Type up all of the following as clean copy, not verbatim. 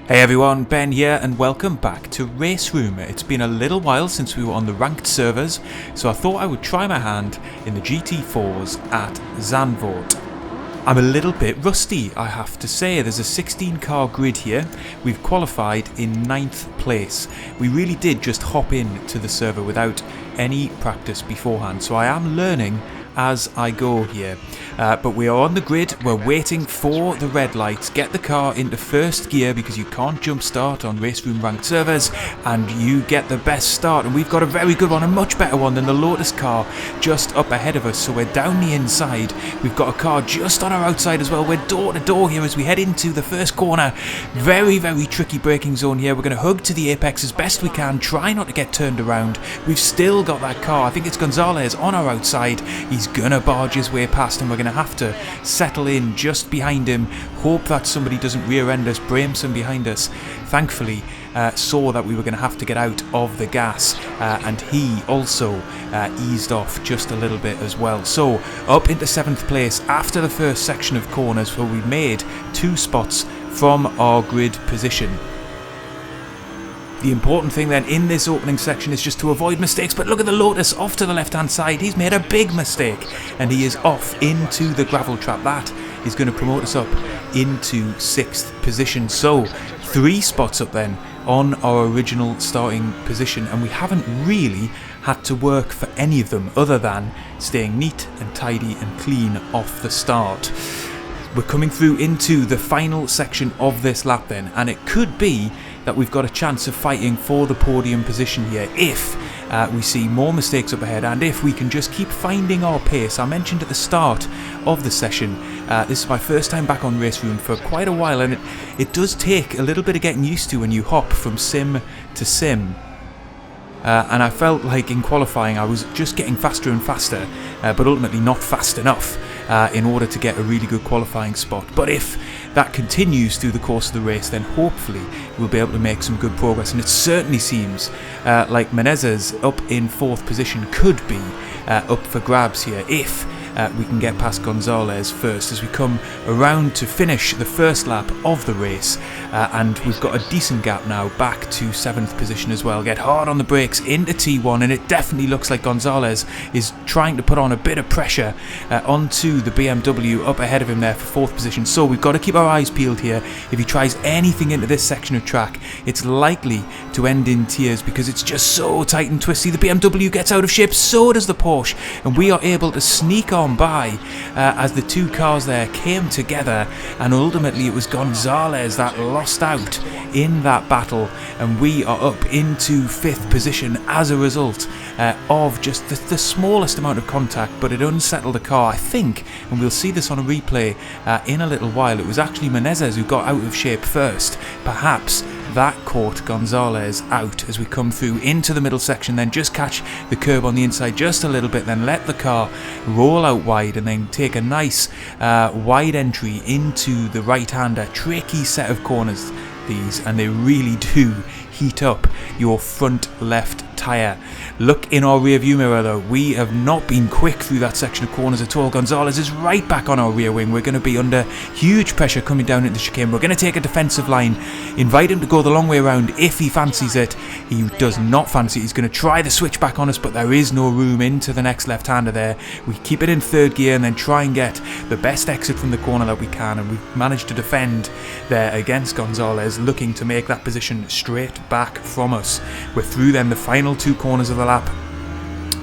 Hey everyone, Ben here and welcome back to RaceRoom. It's been a little while since we were on the ranked servers, so I thought I would try my hand in the GT4s at Zandvoort. I'm a little bit rusty, I have to say. There's a 16 car grid here. We've qualified in 9th place. We really did just hop in to the server without any practice beforehand, so I am learning as I go here. But we are on the grid, we're waiting for the red lights. Get the car into first gear because you can't jump start on RaceRoom Ranked servers and you get the best start. And we've got a very good one, a much better one than the Lotus car just up ahead of us. So we're down the inside, we've got a car just on our outside as well. We're door to door here as we head into the first corner. Very tricky braking zone here. We're going to hug to the apex as best we can, try not to get turned around. We've still got that car, I think it's Gonzalez on our outside. He's gonna barge his way past and we're gonna have to settle in just behind him, hope that somebody doesn't rear end us, Bramson behind us. Thankfully saw that we were going to have to get out of the gas and he also eased off just a little bit as well. So up into 7th place after the first section of corners where we made 2 spots from our grid position. The important thing then in this opening section is just to avoid mistakes, but look at the Lotus off to the left hand side. He's made a big mistake and he is off into the gravel trap. That is going to promote us up into 6th position. So 3 spots up then on our original starting position, and we haven't really had to work for any of them other than staying neat and tidy and clean off the start. We're coming through into the final section of this lap then, and it could be that we've got a chance of fighting for the podium position here if we see more mistakes up ahead and if we can just keep finding our pace. I mentioned at the start of the session, this is my first time back on RaceRoom for quite a while, and it does take a little bit of getting used to when you hop from sim to sim. And I felt like in qualifying I was just getting faster and faster, but ultimately not fast enough in order to get a really good qualifying spot. But if that continues through the course of the race, then hopefully we'll be able to make some good progress. And it certainly seems like Menezes up in 4th position could be up for grabs here if we can get past Gonzalez first as we come around to finish the first lap of the race, and we've got a decent gap now back to 7th position as well. Get hard on the brakes into T1 and it definitely looks like Gonzalez is trying to put on a bit of pressure onto the BMW up ahead of him there for 4th position. So we've got to keep our eyes peeled here. If he tries anything into this section of track, it's likely to end in tears because it's just so tight and twisty. The BMW gets out of shape, so does the Porsche, and we are able to sneak on by as the 2 cars there came together, and ultimately it was Gonzalez that lost out in that battle, and we are up into 5th position as a result of just the smallest amount of contact, but it unsettled the car, I think, and we'll see this on a replay in a little while. It was actually Menezes who got out of shape first. Perhaps that caught Gonzalez out as we come through into the middle section, then just catch the curb on the inside just a little bit, then let the car roll out wide and then take a nice wide entry into the right-hander. Tricky set of corners these, and they really do heat up your front left tyre. Look in our rear view mirror though, we have not been quick through that section of corners at all. Gonzalez is right back on our rear wing. We're going to be under huge pressure coming down into the chicane. We're going to take a defensive line, invite him to go the long way around if he fancies it. He does not fancy it. He's going to try the switch back on us, but there is no room into the next left-hander there. We keep it in 3rd gear and then try and get the best exit from the corner that we can, and we've managed to defend there against Gonzalez, looking to make that position straight back from us. We're through then the final 2 corners of the lap.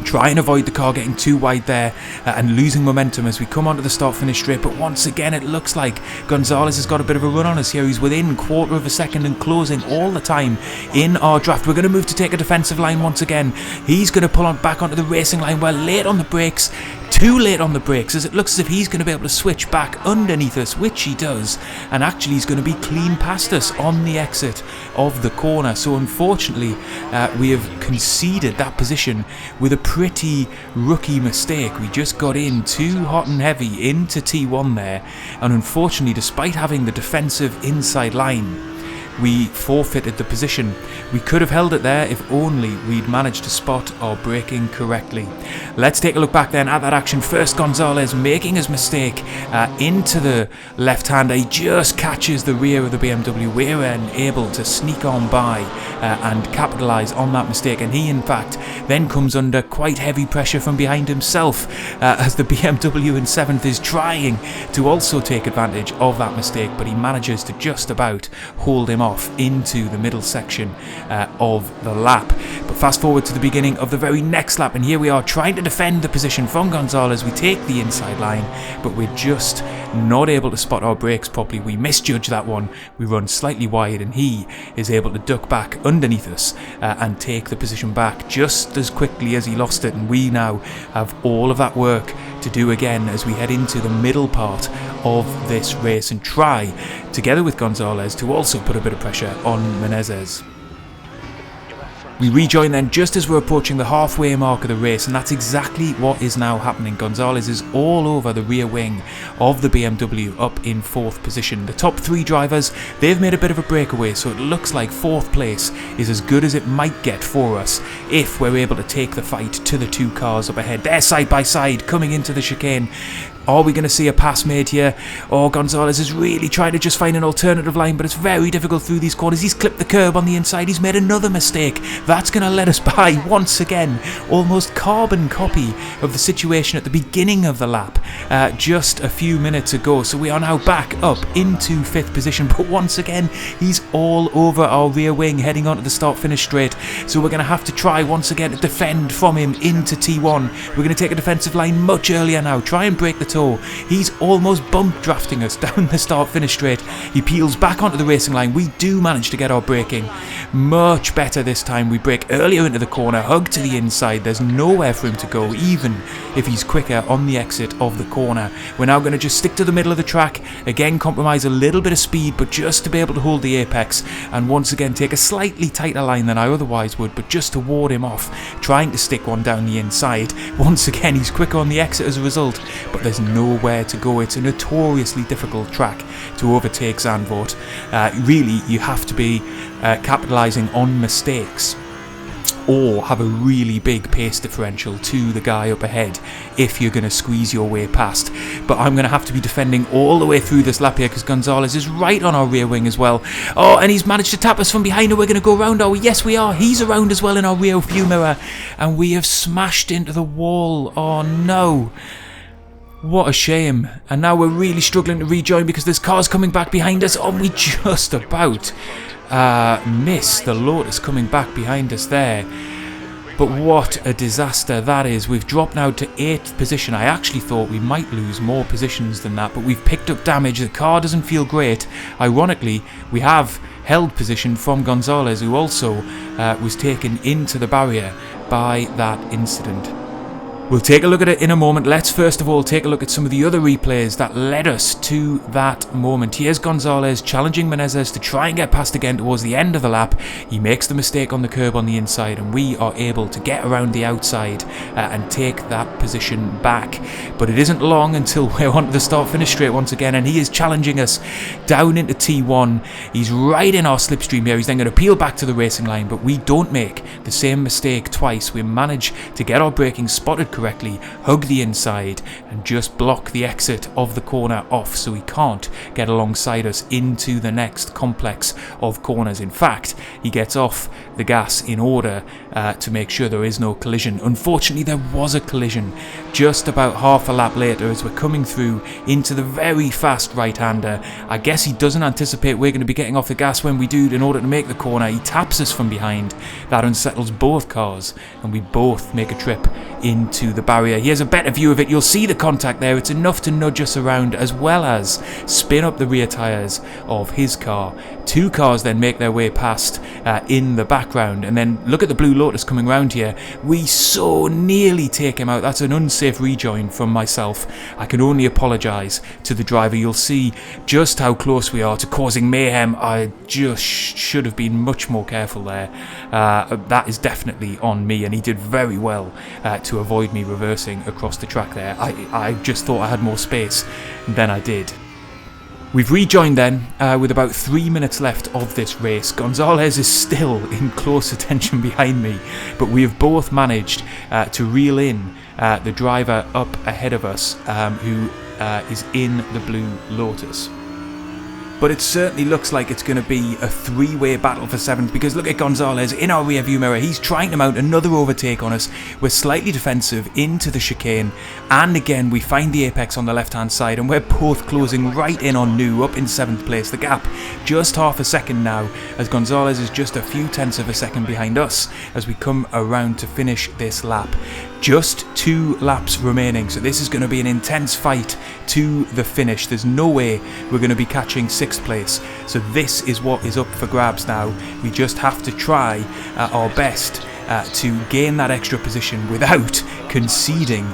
Try and avoid the car getting too wide there and losing momentum as we come onto the start-finish straight, but once again it looks like Gonzalez has got a bit of a run on us here. He's within 1/4 of a second and closing all the time in our draft. We're going to move to take a defensive line once again. He's going to pull on back onto the racing line. We're late on the brakes, too late on the brakes, as it looks as if he's going to be able to switch back underneath us, which he does, and actually he's going to be clean past us on the exit of the corner. So unfortunately we have conceded that position with a pretty rookie mistake. We just got in too hot and heavy into T1 there, and unfortunately, despite having the defensive inside line, we forfeited the position. We could have held it there if only we'd managed to spot our braking correctly. Let's take a look back then at that action. First, Gonzalez making his mistake into the left-hander. He just catches the rear of the BMW. We're then able to sneak on by and capitalise on that mistake, and he in fact then comes under quite heavy pressure from behind himself as the BMW in 7th is trying to also take advantage of that mistake, but he manages to just about hold him off into the middle section of the lap. But fast forward to the beginning of the very next lap, and here we are trying to defend the position from Gonzalez. We take the inside line, but we're just not able to spot our brakes properly. We misjudge that one. We run slightly wide, and he is able to duck back underneath us and take the position back just as quickly as he lost it. And we now have all of that work to do again as we head into the middle part of this race and try, together with Gonzalez, to also put a bit of pressure on Menezes. We rejoin then just as we're approaching the halfway mark of the race, and that's exactly what is now happening. Gonzalez is all over the rear wing of the BMW up in 4th position. The top 3 drivers, they've made a bit of a breakaway, so it looks like 4th place is as good as it might get for us if we're able to take the fight to the 2 cars up ahead. They're side by side coming into the chicane. Are we going to see a pass made here? Or Gonzalez is really trying to just find an alternative line, but it's very difficult through these corners. He's clipped the curb on the inside. He's made another mistake. That's going to let us by once again. Almost carbon copy of the situation at the beginning of the lap just a few minutes ago. So we are now back up into 5th position, but once again he's all over our rear wing heading onto the start-finish straight. So we're going to have to try once again to defend from him into T1. We're going to take a defensive line much earlier now, try and break the toe. He's almost bump drafting us down the start-finish straight. He peels back onto the racing line. We do manage to get our braking much better this time. We brake earlier into the corner, hug to the inside. There's nowhere for him to go, even if he's quicker on the exit of the corner. We're now going to just stick to the middle of the track, again compromise a little bit of speed, but just to be able to hold the apex, and once again take a slightly tighter line than I otherwise would, but just to ward him off, trying to stick one down the inside. Once again he's quicker on the exit as a result, but there's nowhere to go. It's a notoriously difficult track to overtake Zandvoort. Really, you have to be capitalising on mistakes or have a really big pace differential to the guy up ahead if you're going to squeeze your way past. But I'm going to have to be defending all the way through this lap here because Gonzalez is right on our rear wing as well. Oh, and he's managed to tap us from behind, and we're going to go around, are we? Yes, we are. He's around as well in our rear view mirror, and we have smashed into the wall. Oh no. What a shame. And now we're really struggling to rejoin because there's cars coming back behind us. Oh, we just about miss the Lotus coming back behind us there. But what a disaster that is. We've dropped now to 8th position. I actually thought we might lose more positions than that, but we've picked up damage. The car doesn't feel great. Ironically, we have held position from Gonzalez, who also was taken into the barrier by that incident. We'll take a look at it in a moment. Let's first of all take a look at some of the other replays that led us to that moment. Here's Gonzalez challenging Menezes to try and get past again towards the end of the lap. He makes the mistake on the curb on the inside, and we are able to get around the outside and take that position back. But it isn't long until we're onto the start-finish straight once again, and he is challenging us down into T1. He's right in our slipstream here. He's then going to peel back to the racing line, but we don't make the same mistake twice. We manage to get our braking spotted correctly, hug the inside, and just block the exit of the corner off so he can't get alongside us into the next complex of corners. In fact, he gets off the gas in order to make sure there is no collision. Unfortunately, there was a collision just about half a lap later as we're coming through into the very fast right-hander. I guess he doesn't anticipate we're going to be getting off the gas when we do in order to make the corner. He taps us from behind. That unsettles both cars, and we both make a trip into the barrier. Here's a better view of it. You'll see the contact there. It's enough to nudge us around as well as spin up the rear tyres of his car. Two cars then make their way past in the background, and then look at the blue Lotus coming round here. We so nearly take him out. That's an unsafe rejoin from myself. I can only apologise to the driver. You'll see just how close we are to causing mayhem. I just should have been much more careful there. That is definitely on me, and he did very well to avoid me reversing across the track there. I just thought I had more space than I did. We've rejoined then with about 3 minutes left of this race. Gonzalez is still in close attention behind me, but we have both managed to reel in the driver up ahead of us who is in the blue Lotus. But it certainly looks like it's going to be a three-way battle for 7th, because look at Gonzalez in our rearview mirror. He's trying to mount another overtake on us. We're slightly defensive into the chicane, and again we find the apex on the left-hand side, and we're both closing right in on New up in 7th place. The gap just half a second now, as Gonzalez is just a few tenths of a second behind us as we come around to finish this lap. Just 2 laps remaining, so this is going to be an intense fight to the finish. There's no way we're going to be catching 6th place, so this is what is up for grabs now. We just have to try our best to gain that extra position without conceding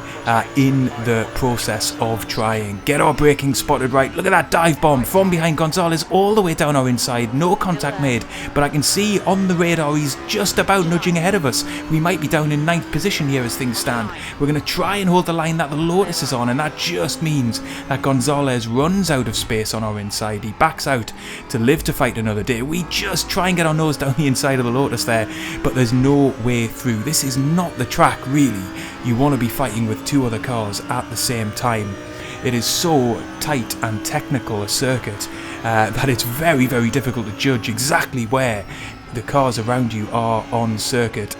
in the process of trying. Get our braking spotted right. Look at that dive bomb from behind Gonzalez all the way down our inside. No contact made, but I can see on the radar he's just about nudging ahead of us. We might be down in 9th position here as things stand. We're going to try and hold the line that the Lotus is on, and that just means that Gonzalez runs out of space on our inside. He backs out to live to fight another day. We just try and get our nose down the inside of the Lotus there, but there's no way through. This is not the track really you want to be fighting with 2 other cars at the same time. It is so tight and technical a circuit that it's very, very difficult to judge exactly where the cars around you are on circuit.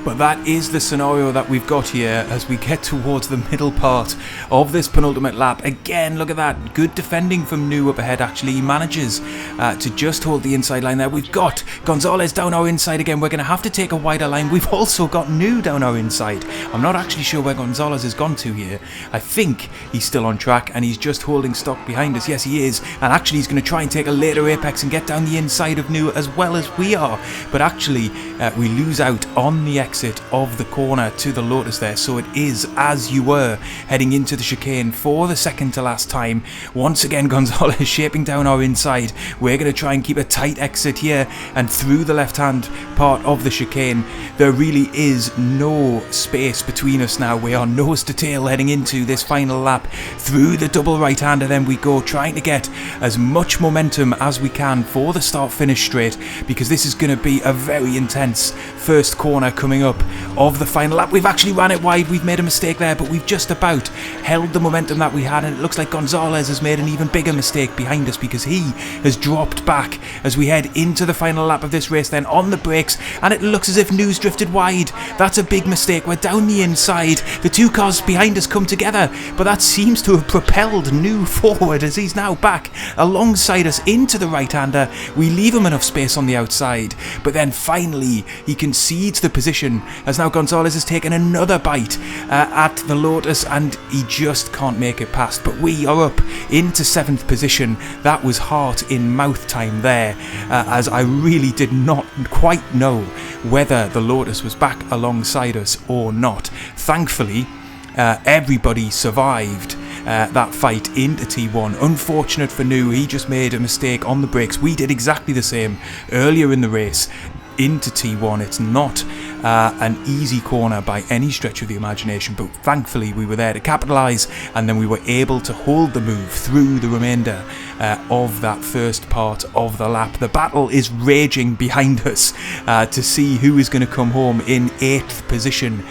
But that is the scenario that we've got here as we get towards the middle part of this penultimate lap. Again, look at that. Good defending from New up ahead, actually. He manages to just hold the inside line there. We've got Gonzalez down our inside again. We're going to have to take a wider line. We've also got New down our inside. I'm not actually sure where Gonzalez has gone to here. I think he's still on track and he's just holding stock behind us. Yes, he is. And actually, he's going to try and take a later apex and get down the inside of New as well as we are. But actually, we lose out on the exit of the corner to the Lotus there, so it is as you were heading into the chicane for the second to last time. Once again, Gonzalez shaping down our inside. We're going to try and keep a tight exit here and through the left hand part of the chicane. There really is no space between us now. We are nose to tail heading into this final lap through the double right hander. Then we go trying to get as much momentum as we can for the start finish straight, because this is going to be a very intense first corner coming up of the final lap. We've actually ran it wide. We've made a mistake there, but we've just about held the momentum that we had, and it looks like Gonzalez has made an even bigger mistake behind us because he has dropped back as we head into the final lap of this race then on the brakes, and it looks as if New's drifted wide. That's a big mistake. We're down the inside. The 2 cars behind us come together, but that seems to have propelled New forward as he's now back alongside us into the right-hander. We leave him enough space on the outside, but then finally he concedes the position as now Gonzalez has taken another bite at the Lotus and he just can't make it past. But we are up into 7th position. That was heart in mouth time there, as I really did not quite know whether the Lotus was back alongside us or not. Thankfully, everybody survived that fight into T1. Unfortunate for New, he just made a mistake on the brakes. We did exactly the same earlier in the race into T1. It's not an easy corner by any stretch of the imagination, but thankfully we were there to capitalise, and then we were able to hold the move through the remainder of that first part of the lap. The battle is raging behind us to see who is going to come home in 8th position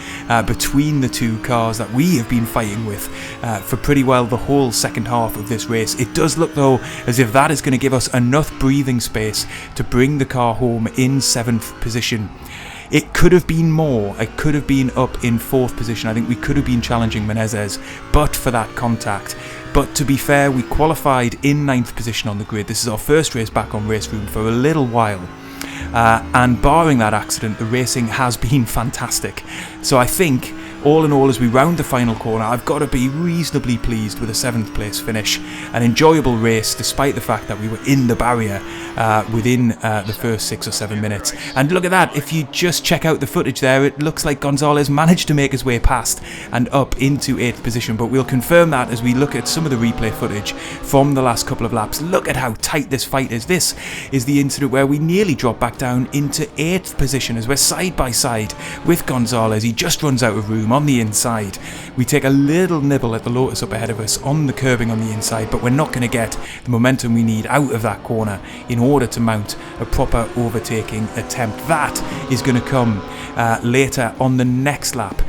between the 2 cars that we have been fighting with for pretty well the whole second half of this race. It does look though as if that is going to give us enough breathing space to bring the car home in 7th position. It could have been more. It could have been up in 4th position. I think we could have been challenging Menezes, but for that contact. But to be fair, we qualified in 9th position on the grid. This is our first race back on RaceRoom for a little while. And barring that accident, the racing has been fantastic. So I think, all in all, as we round the final corner, I've got to be reasonably pleased with a 7th place finish. An enjoyable race, despite the fact that we were in the barrier within the first 6 or 7 minutes. And look at that, if you just check out the footage there, it looks like Gonzalez managed to make his way past and up into 8th position. But we'll confirm that as we look at some of the replay footage from the last couple of laps. Look at how tight this fight is. This is the incident where we nearly drop back down into 8th position as we're side by side with Gonzalez. He just runs out of room on the inside. We take a little nibble at the Lotus up ahead of us on the curbing on the inside, but we're not going to get the momentum we need out of that corner in order to mount a proper overtaking attempt. That is going to come later on the next lap.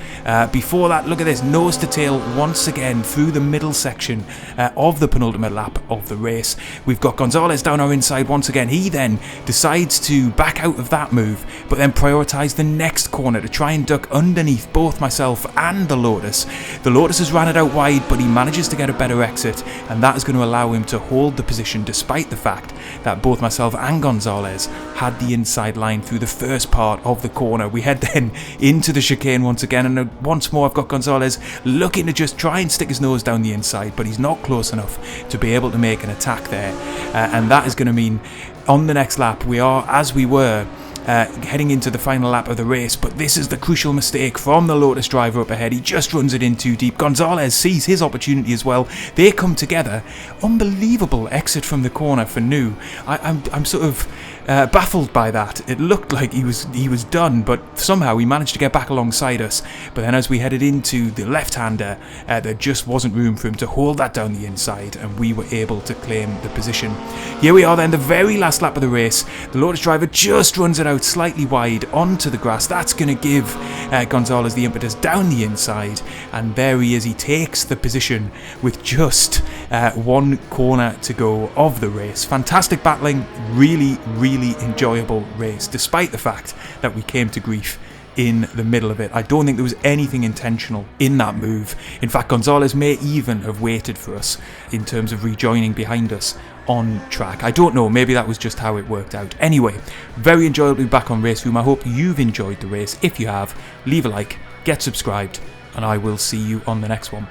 Before that, look at this, nose to tail once again through the middle section of the penultimate lap of the race. We've got Gonzalez down our inside once again. He then decides to back out of that move, but then prioritise the next corner to try and duck underneath both myself and the Lotus. The Lotus has ran it out wide, but he manages to get a better exit, and that is going to allow him to hold the position despite the fact that both myself and Gonzalez had the inside line through the first part of the corner. We head then into the chicane once again, and once more I've got Gonzalez looking to just try and stick his nose down the inside, but he's not close enough to be able to make an attack there, and that is going to mean on the next lap we are, as we were, heading into the final lap of the race, but this is the crucial mistake from the Lotus driver up ahead. He just runs it in too deep. Gonzalez sees his opportunity as well. They come together. Unbelievable exit from the corner for New. I'm sort of baffled by that. It looked like he was done, but somehow he managed to get back alongside us. But then as we headed into the left-hander, there just wasn't room for him to hold that down the inside, and we were able to claim the position. Here we are then, the very last lap of the race. The Lotus driver just runs it out slightly wide onto the grass. That's going to give Gonzalez the impetus down the inside, and there he is. He takes the position with just one corner to go of the race. Fantastic battling, really enjoyable race, despite the fact that we came to grief in the middle of it. I don't think there was anything intentional in that move. In fact, Gonzalez may even have waited for us in terms of rejoining behind us on track. I don't know, maybe that was just how it worked out. Anyway, very enjoyable to be back on RaceRoom. I hope you've enjoyed the race. If you have, leave a like, get subscribed, and I will see you on the next one.